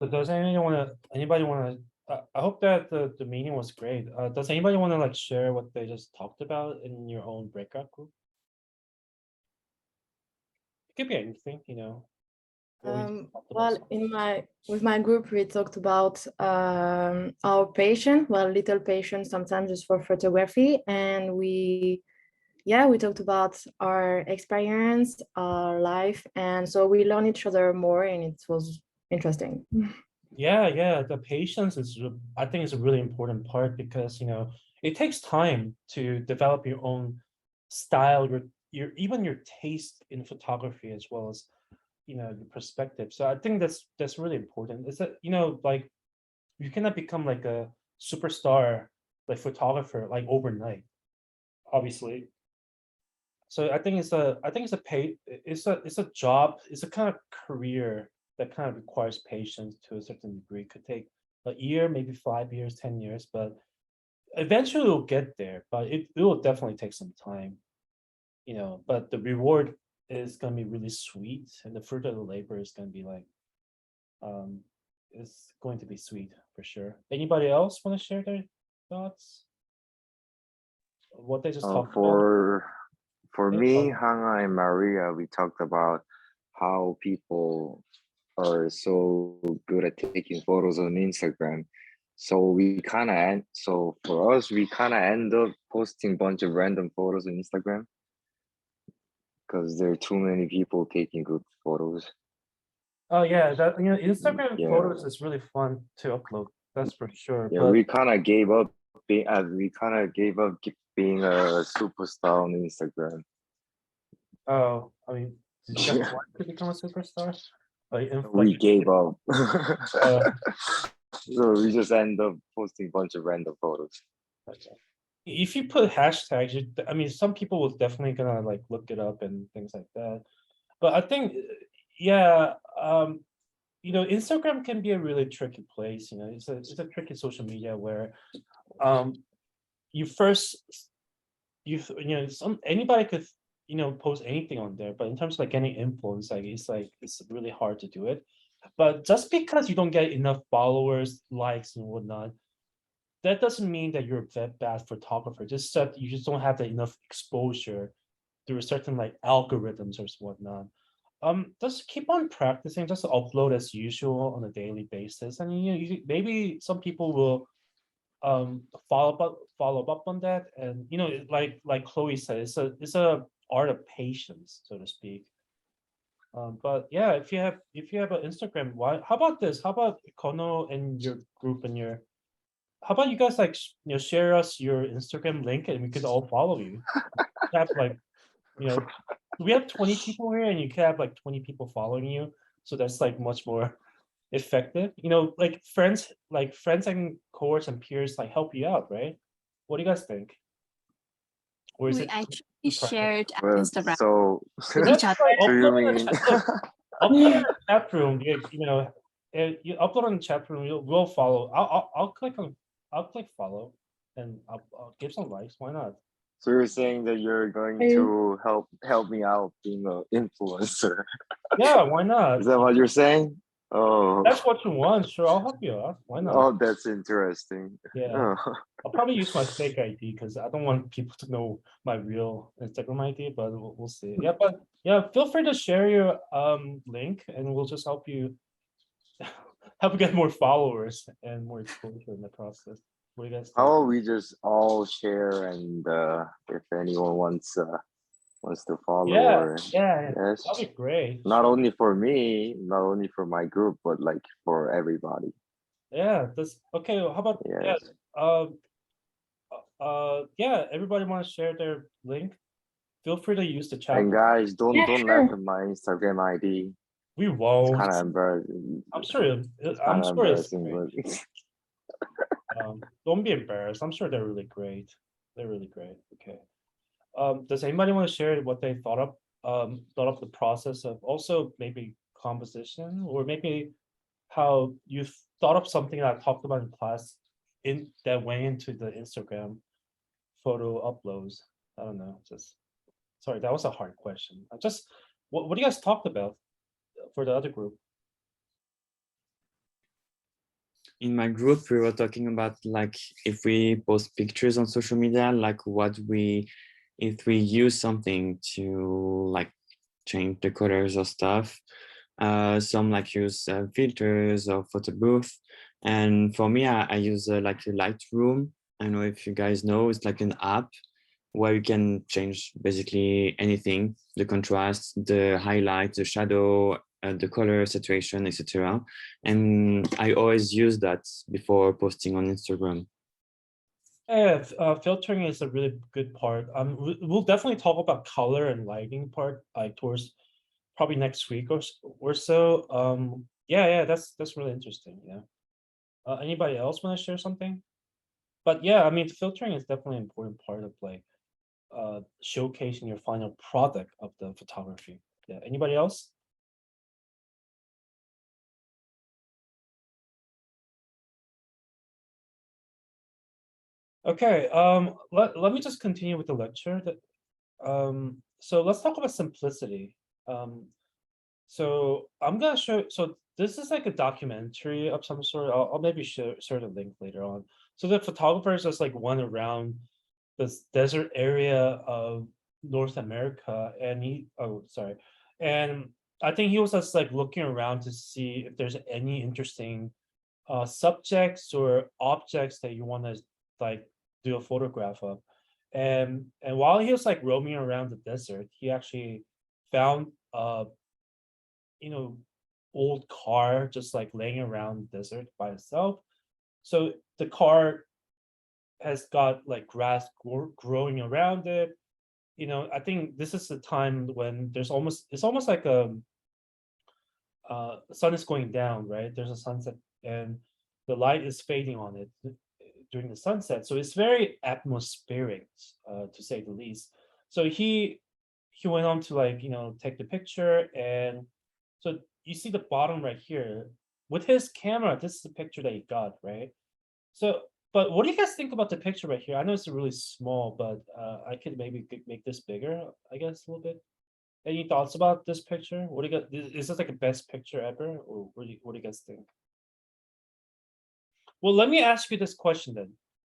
So does anybody want to, I hope that the meeting was great. Does anybody want to like share what they just talked about in your own breakout group? It could be anything, what we just talked about. Well, with my group, we talked about our passion, little passion sometimes just for photography, and we talked about our experience, our life, and so we learned each other more, and it was interesting. Yeah, the patience is, I think, is a really important part because it takes time to develop your own style, even your taste in photography as well as your perspective. So I think that's really important. Is that like you cannot become like a superstar like photographer like overnight, obviously. So it's a job, it's a kind of career that kind of requires patience to a certain degree. It could take a year, maybe 5 years, 10 years, but eventually it'll get there. But it will definitely take some time, but the reward is gonna be really sweet, and the fruit of the labor is gonna be like it's going to be sweet for sure. Anybody else want to share their thoughts? What they just talked about? For Yeah. me, Hannah and Maria, we talked about how people are so good at taking photos on Instagram. So for us, we kind of end up posting a bunch of random photos on Instagram because there are too many people taking good photos. Oh yeah, that Instagram Yeah. photos is really fun to upload. That's for sure. Yeah, But we kind of gave up being being a superstar on Instagram. oh, I mean, did you guys want to become a superstar? We gave up. uh, So we just end up posting a bunch of random photos. okay. If you put hashtags, I mean, some people will definitely gonna like look it up and things like that. But I think, yeah, Instagram can be a really tricky place. It's a tricky social media where, you first, anybody could, post anything on there. But in terms of like getting influence, it's really hard to do it. But just because you don't get enough followers, likes, and whatnot, that doesn't mean that you're a bad photographer. Just that you just don't have enough exposure through a certain like algorithms or whatnot. Just keep on practicing. Just upload as usual on a daily basis, and maybe some people will follow up on that. And like Chloe said, it's a art of patience, so to speak. But yeah, if you have an Instagram, how about this? How about Kono and your group and how about you guys like share us your Instagram link and we could all follow you. Have like we have 20 people here and you can have like 20 people following you, so that's like much more effective. Like friends and cohorts and peers like help you out, right? What do you guys think? Or is We it actually shared Well, Instagram so with each other. so you upload in mean upload in the chat room? You upload in the chat room. We'll follow. I'll click follow, and I'll give some likes. Why not? so you're saying that you're going to help me out being an influencer? Yeah, why not? Is that what you're saying? Oh, That's what you want. Sure, I'll help you out. Why not? oh, that's interesting. Yeah. Oh. I'll probably use my fake ID because I don't want people to know my real Instagram ID, but we'll see. Yeah, but yeah, feel free to share your link and we'll just help you get more followers and more exposure in the process. What do you guys think? How about we just all share, and if anyone wants to follow, or Yeah, yes, that'd be great. not Sure. only for me, not only for my group, but like for everybody. Yeah, that's okay. How about Yes. yeah, everybody want to share their link? Feel free to use the chat. And guys, don't Yeah, sure. laugh at my Instagram ID. We It's won't. kind of embarrassing. I'm sure. It's I'm kind of sure it's embarrassing, great. but Don't be embarrassed. I'm sure they're really great. They're really great. Okay. Does anybody want to share what they thought of the process of also maybe composition, or maybe how you thought of something that I talked about in class that went into the Instagram photo uploads? I don't know. Just sorry, that was a hard question. What do you guys talked about for the other group? in my group, we were talking about like if we post pictures on social media, like if we use something to like change the colors or stuff. Some like use filters or photo booth. And for me, I use like a Lightroom. I don't know if you guys know, it's like an app where you can change basically anything, the contrast, the highlight, the shadow, the color, saturation, etc. And I always use that before posting on Instagram. Yeah, filtering is a really good part. We'll definitely talk about color and lighting part like towards probably next week or so. Yeah, that's really interesting. Yeah. Anybody else want to share something? But yeah, I mean, filtering is definitely an important part of like showcasing your final product of the photography. Yeah. Anybody else? Okay. Let me just continue with the lecture. So let's talk about simplicity. So I'm gonna show. So this is like a documentary of some sort. I'll maybe share the link later on. So the photographers just like went around this desert area of North America, and and I think he was just like looking around to see if there's any interesting subjects or objects that you want to like do a photograph of. And while he was like roaming around the desert, he actually found you know old car just like laying around the desert by itself. So the car has got like grass growing around it. I think this is the time when it's almost like the sun is going down, right? There's a sunset and the light is fading on it during the sunset. So it's very atmospheric, to say the least. So he went on to like take the picture, and so you see the bottom right here with his camera. This is the picture that he got, right? So, but what do you guys think about the picture right here? I know it's really small, but I could maybe make this bigger, I guess, a little bit. Any thoughts about this picture? What do you guys? Is this like a best picture ever, or what do you guys think? Well, let me ask you this question then: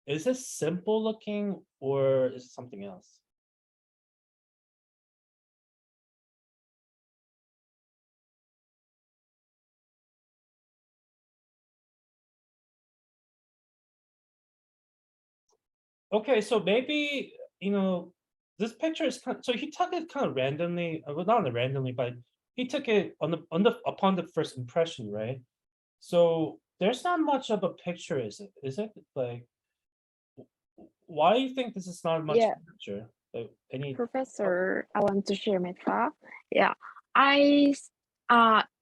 is this simple looking, or is it something else? Okay, so maybe this picture is so he took it kind of randomly, well, not randomly, but he took it on the upon the first impression, right? So there's not much of a picture, is it? Is it like why do you think this is not much Yeah, picture? Like, any Professor, I want to share my thought. Yeah, I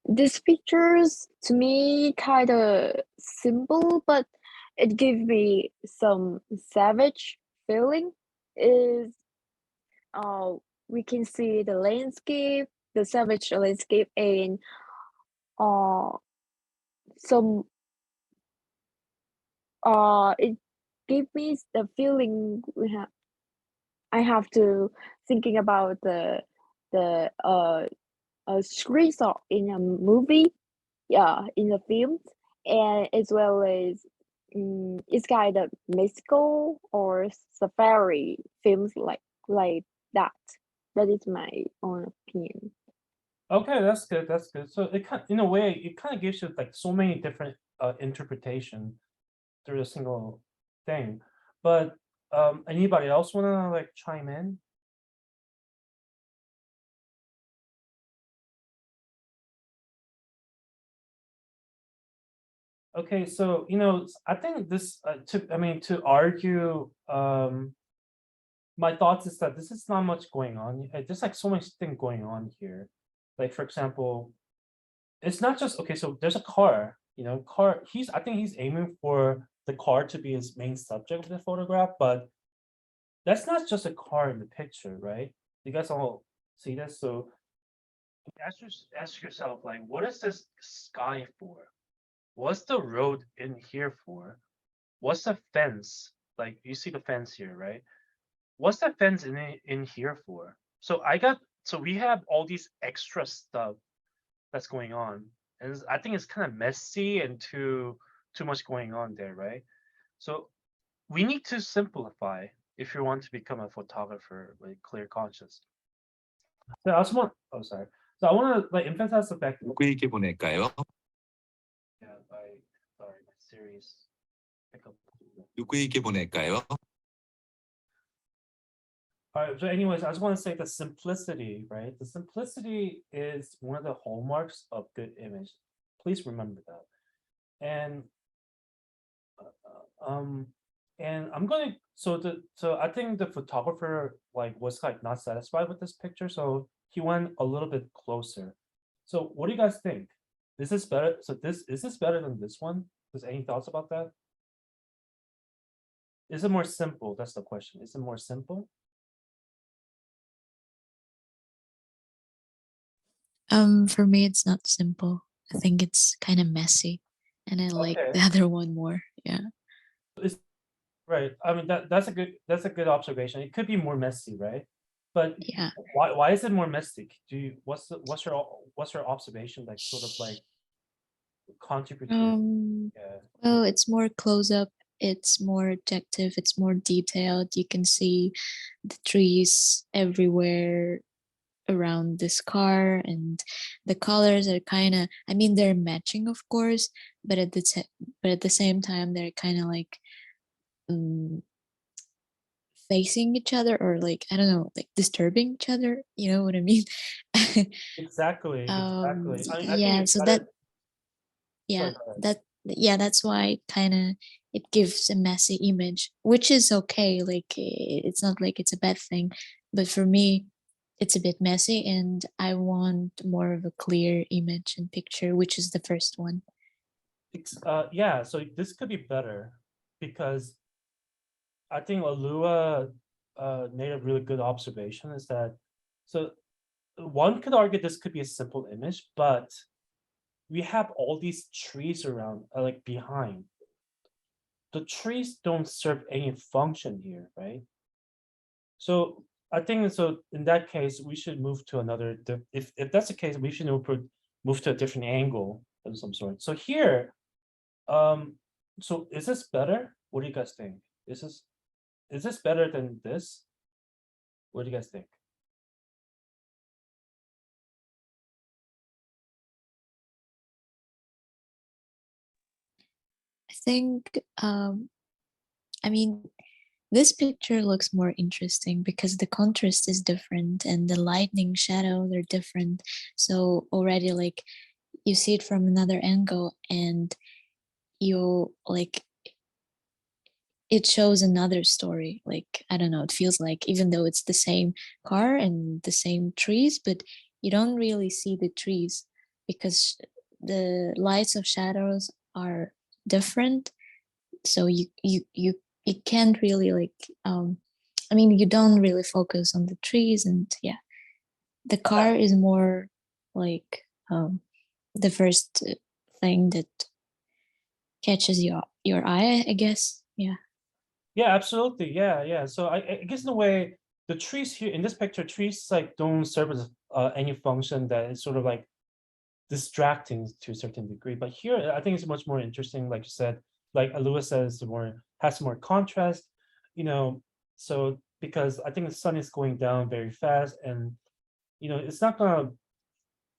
this pictures to me kind of simple, but it gives me some savage feeling. Is uh we can see the landscape, the savage landscape, and uh some it gave me the feeling I have to thinking about the screenshot in a movie, yeah, in the films, and as well as it's kind of mystical or safari films like that. That is my own opinion. Okay, that's good. That's good. So in a way, it kind of gives you like so many different interpretation through a single thing. But anybody else wanna like chime in? Okay, so I think this to argue my thoughts is that this is not much going on. There's like so much thing going on here. Like for example, it's not just okay. So there's a car. Car. I think he's aiming for the car to be his main subject of the photograph, but that's not just a car in the picture, right? You guys all see this? So ask yourself, like, what is this sky for? What's the road in here for? What's the fence? Like you see the fence here, right? What's that fence in here for? So we have all these extra stuff that's going on, and I think it's kind of messy and too too much going on there, right? So we need to simplify if you want to become a photographer with clear conscience. So I also want, oh sorry. So I want to like emphasize the fact that 누구에게 보낼까요? yeah, sorry, my series pickup. 누구에게 보낼까요? All right, so anyways, I just want to say the simplicity, right? The simplicity is one of the hallmarks of good image. Please remember that. And I'm gonna so I think the photographer like was like not satisfied with this picture, so he went a little bit closer. So what do you guys think? Is this better? So is this better than this one? Does any thoughts about that? Is it more simple? That's the question. Is it more simple? For me, it's not simple. I think it's kind of messy, and I like Okay. the other one more. Yeah. Right. I mean that's a good observation. It could be more messy, right? But Yeah. why is it more messy? What's your observation like sort of like contributing? Yeah. Well, it's more close up. It's more objective. It's more detailed. You can see the trees everywhere around this car, and the colors are kind of, I mean, they're matching, of course, but at the same time, they're kind of like facing each other, or like, I don't know, like disturbing each other. You know what I mean? Exactly. I think Yeah. it's So better. yeah, Sorry, go ahead. that's why kind of it gives a messy image, which is okay. Like it's not like it's a bad thing, but for me, it's a bit messy, and I want more of a clear image and picture, which is the first one. Yeah, so this could be better because I think Alua made a really good observation is that so one could argue this could be a simple image, but we have all these trees around like behind. The trees don't serve any function here, right? So I think so in that case we should move to another if that's the case we should move to a different angle of some sort. So here so is this better? What do you guys think? Is this better than this? What do you guys think? I think, I mean, this picture looks more interesting because the contrast is different and the lightning shadow, they're different. So already like you see it from another angle, and you like it shows another story. Like, I don't know, it feels like even though it's the same car and the same trees, but you don't really see the trees because the lights of shadows are different. So you can't really like I mean, you don't really focus on the trees, and yeah, the car is more like the first thing that catches your eye, I guess. Yeah. Yeah, absolutely. Yeah. So I guess in a way, the trees here in this picture, trees like don't serve as any function that is sort of like distracting to a certain degree. But here, I think it's much more interesting. Like you said, like Lewis says, has more contrast. You know, so because I think the sun is going down very fast, and it's not gonna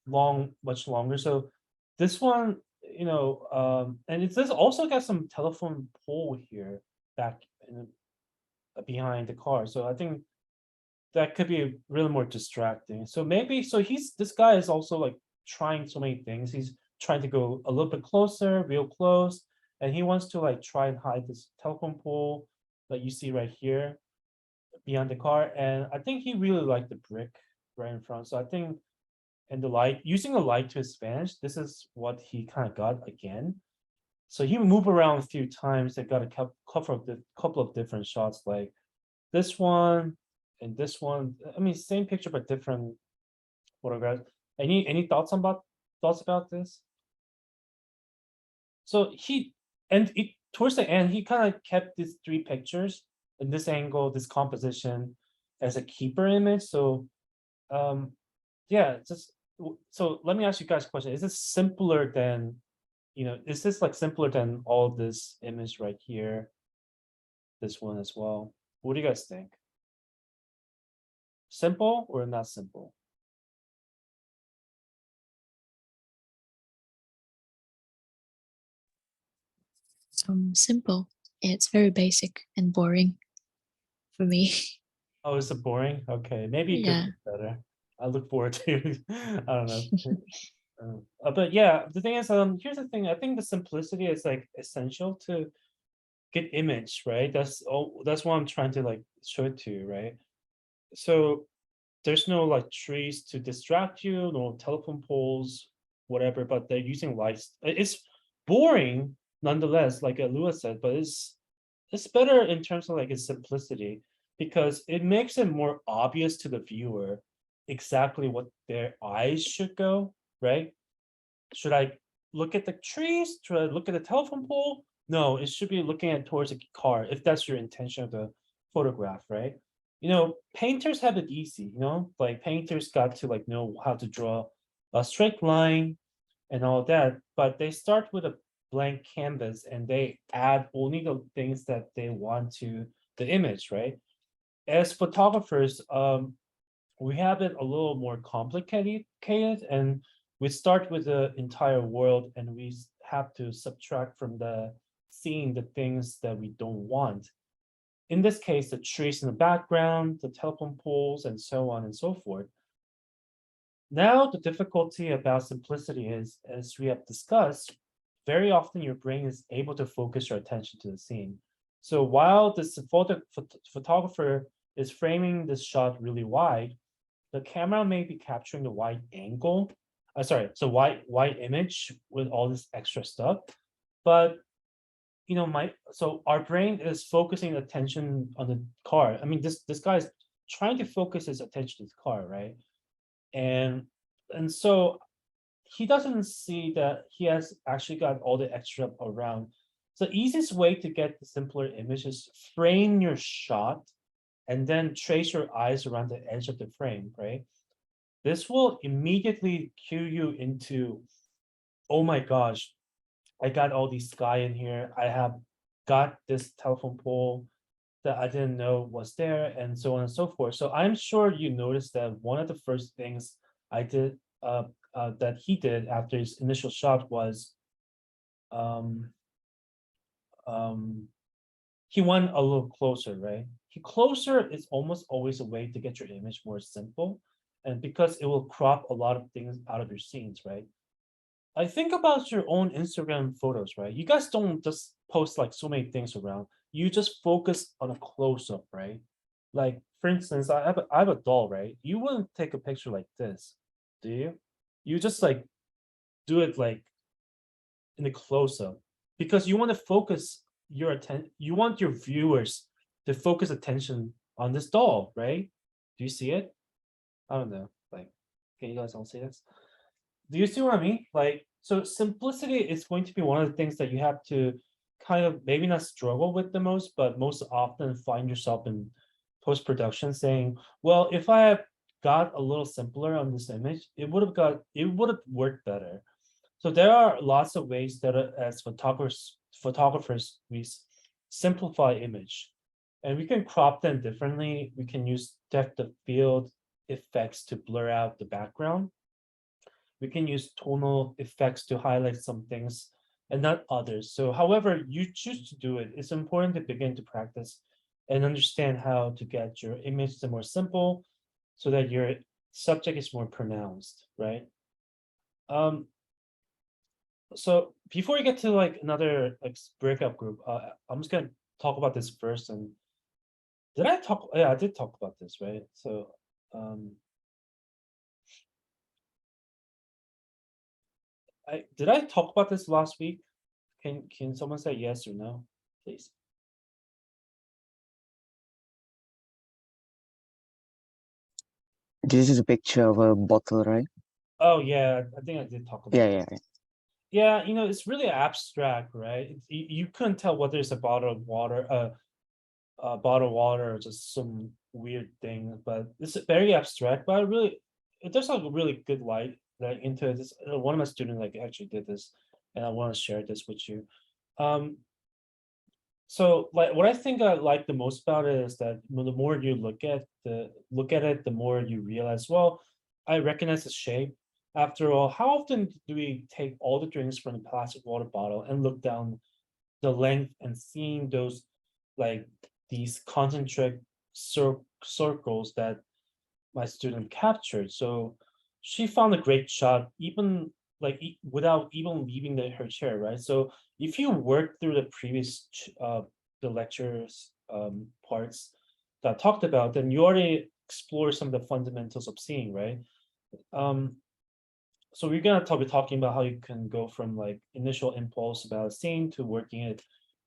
much longer. So this one, and it does also got some telephone pole here back behind the car. So I think that could be really more distracting. So maybe this guy is also like trying so many things. He's trying to go a little bit closer, real close, and he wants to like try and hide this telephone pole that you see right here behind the car. And I think he really liked the brick right in front. So I think and the light, using the light to his advantage, this is what he kind of got again. So he moved around a few times. They got a couple of different shots, like this one and this one. I mean, same picture but different photographs. Any thoughts about this? So towards the end, he kind of kept these three pictures in this angle, this composition as a keeper image. So yeah, so let me ask you guys a question. Is this simpler than is this like simpler than all this image right here? This one as well. What do you guys think? Simple or not simple? Simple. It's very basic and boring for me. Oh, is it boring? Okay, maybe it could Yeah. be better. I look forward to. I don't know. But yeah, the thing is, here's the thing. I think the simplicity is like essential to get image, right? That's what I'm trying to like show it to you, right? So there's no like trees to distract you, no telephone poles, whatever. But they're using lights. It's boring nonetheless, like Lewis said, but it's better in terms of like its simplicity because it makes it more obvious to the viewer exactly what their eyes should go, right? Should I look at the trees? Should I look at the telephone pole? No, it should be looking at towards a car if that's your intention of the photograph, right? Painters have it easy, like painters got to like know how to draw a straight line and all that, but they start with a blank canvas and they add only the things that they want to the image, right? As photographers, we have it a little more complicated, and we start with the entire world and we have to subtract from the seeing the things that we don't want. In this case, the trees in the background, the telephone poles, and so on and so forth. Now, the difficulty about simplicity is, as we have discussed, very often your brain is able to focus your attention to the scene. So while this photographer is framing this shot really wide, the camera may be capturing the wide angle. So wide image with all this extra stuff. But so our brain is focusing attention on the car. I mean, this guy is trying to focus his attention to the car, right? And so he doesn't see that he has actually got all the extra around. So the easiest way to get the simpler image is frame your shot and then trace your eyes around the edge of the frame, right? This will immediately cue you into, oh my gosh, I got all these sky in here. I have got this telephone pole that I didn't know was there, and so on and so forth. So I'm sure you noticed that one of the first things I did that he did after his initial shot was um, um, he went a little closer, right? Closer is almost always a way to get your image more simple, and because it will crop a lot of things out of your scenes, right? I think about your own Instagram photos, right? You guys don't just post like so many things around. You just focus on a close-up, right? Like, for instance, I have a doll, right? You wouldn't take a picture like this, do you? You just like do it like in a close-up because you want to focus your attention. You want your viewers to focus attention on this doll, right? Do you see it? I don't know. Like, can you guys all see this? Do you see what I mean? Like, so simplicity is going to be one of the things that you have to kind of maybe not struggle with the most, but most often find yourself in post-production saying, well, if I had got a little simpler on this image, it would have worked better. So there are lots of ways that as photographers, we simplify image. And we can crop them differently. We can use depth of field effects to blur out the background. We can use tonal effects to highlight some things and not others. So however you choose to do it, it's important to begin to practice and understand how to get your image to more simple so that your subject is more pronounced, right? So before we get to like another like breakout group, I'm just gonna talk about this first. And did I talk? Yeah, I did talk about this, right? So did I talk about this last week? Can someone say yes or no, please? This is a picture of a bottle, right? Oh yeah, I think I did talk about Yeah. Yeah, it's really abstract, right? You couldn't tell whether it's a bottle of water, a bottle of water, or just some weird thing. But it's very abstract. But there's like a really good light that into this. One of my students like actually did this and I want to share this with you. So like what I think I like the most about it is that the more you look at it, the more you realize, well, I recognize the shape. After all, how often do we take all the drinks from the plastic water bottle and look down the length and seeing those like these concentric circles that my student captured? So she found a great shot, even like without even leaving her chair, right? So if you work through the previous the lectures parts that I talked about, then you already explore some of the fundamentals of seeing, right? So we're gonna be talking about how you can go from like initial impulse about a scene to working it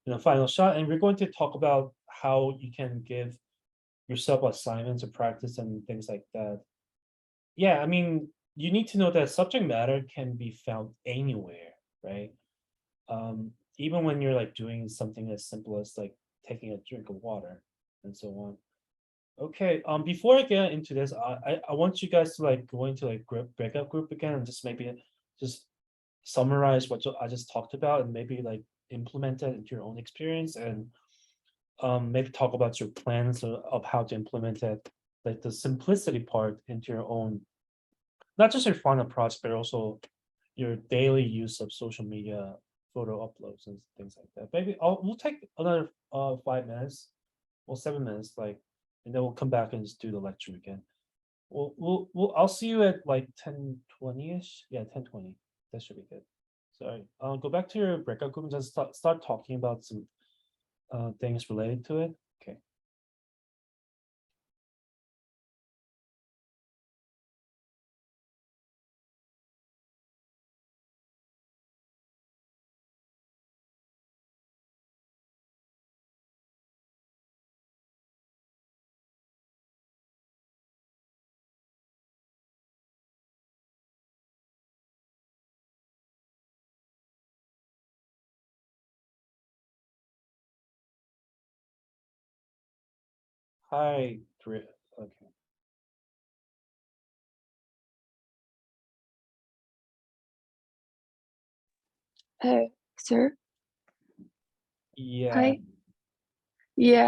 in a final shot, and we're going to talk about how you can give yourself assignments or practice and things like that. Yeah, I mean, you need to know that subject matter can be found anywhere, right? Even when you're like doing something as simple as like taking a drink of water and so on. Okay, before I get into this, I want you guys to like go into like breakout group again and just maybe just summarize what I just talked about and maybe like implement it into your own experience and maybe talk about your plans of how to implement it, like the simplicity part into your own, not just your final project, but also your daily use of social media, photo uploads and things like that. Maybe we'll take another 5 minutes or 7 minutes, like, and then we'll come back and just do the lecture again. I'll see you at like 10:20ish. Yeah, 10:20. That should be good. So go back to your breakout group and just start talking about some things related to it. Okay. Hi, okay. Sir, Yeah. hi. Yeah.